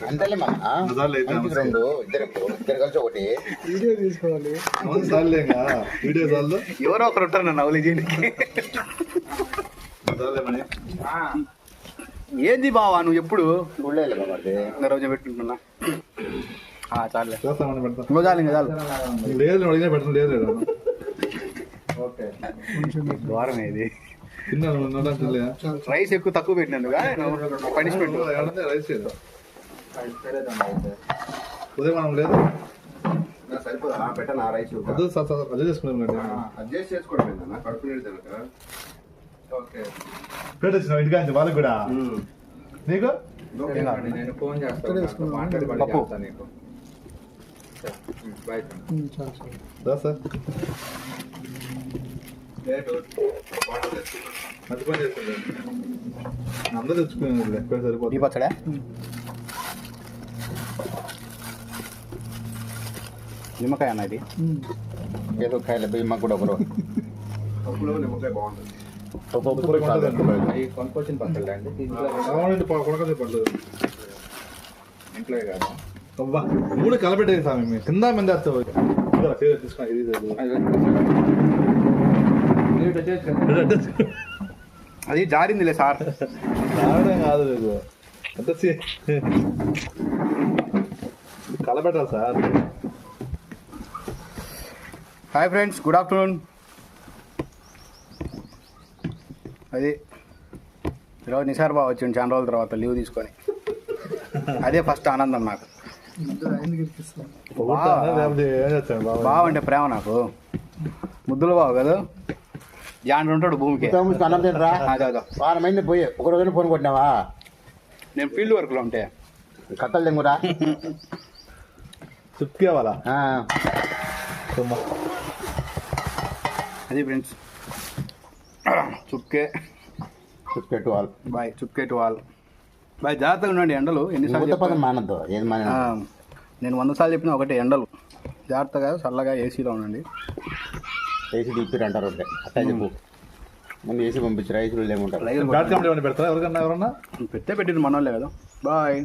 అంతేలే మా రెండు ఇద్దరు కలిసి ఒకటి వీడియో తీసుకోవాలి. వీడియో చాలు. ఎవరో ఒకరు ఉంటారు నన్ను అవలేజీనికి. ఏంది బావా నువ్వు ఎప్పుడు చూడలేదు కాబట్టి రోజు పెట్టుకుంటున్నా. చాలే చేస్తామని పెడతాం. ఇంకో చాలు ఇంకా చాలు. లేదు అడిగినా పెడతాం. లేదు ద్వారం ఇది. తిన్నా రైస్ ఎక్కువ తక్కువ పెట్టినందుగా పనిష్మెంట్. రైస్ ఉదయం మనం లేదు సరిపోదా పెట్టనా రైస్ అదే చేసుకున్నాం కదా. అడ్జస్ట్ చేసుకోవడం ఏంటన్నా కడుపు నీళ్ళు తినక. ఓకే పెట్టొచ్చినావు ఇంటికాంచి వాళ్ళకి కూడా. నీకు నేను ఫోన్ చేస్తాను, మాట్లాడి నీకు. బాయ్ సార్ మంచి పని చేస్తుంది. అందరూ తెచ్చుకునేది ఎక్కువ ఈ సరిపోతుంది. పచ్చడా నిమ్మకాయ అన్న ఇది. ఏదో కాయలు బియ్యమ్మ కూడా ఒకరు నిమ్మకాయ బాగుంటుంది. కొనుక్కొచ్చిన పచ్చళ్ళు అండి, కొనకదే పడలేదు ఇంట్లో కాదు. అవ్వా మూడు కలపెట్టేది స్వామి. మేము కింద మంది వేస్తావు తీసుకున్నా. అది జారిందిలే సార్. రావడం కాదు మీకు అంత కలపెట్టాలి sir. Hi friends, good afternoon. అది ఈరోజు నిసార్ బావ వచ్చింది చాలా రోజుల తర్వాత లీవ్ తీసుకొని. అదే ఫస్ట్ ఆనందం నాకు. బావ అంటే ప్రేమ నాకు. ముద్దులు బావ కదా, జాండ్రు ఉంటాడు భూమికి. అన్నం తినరా వారమైంది పోయి ఒక రోజున ఫోన్ కొట్టినావా? నేను ఫీల్డ్ వర్క్లో ఉంటే కట్టలు తెంగురా చుట్టుకేవాలా. అది ఫ్రెండ్స్, చుక్కే చుట్టూ వాళ్ళు బాయ్. చుక్కే టు ఆల్ బాయ్. జాగ్రత్తగా ఉండండి. ఎండలు ఎన్నిసార్లు పదం మానద్దు ఏది మాన. నేను 100 సార్లు చెప్పిన ఒకటే, ఎండలు జాగ్రత్తగా చల్లగా ఏసీలో ఉండండి. ఏసీ తీపిరంటారు అట్టా చెప్పు. ముందు ఏసీ పంపించు, రైతులు ఏముంటారు పెడతారా ఎవరికన్నా? ఎవరన్నా పెట్టే పెట్టింది మనోళ్ళే కదా. బాయ్.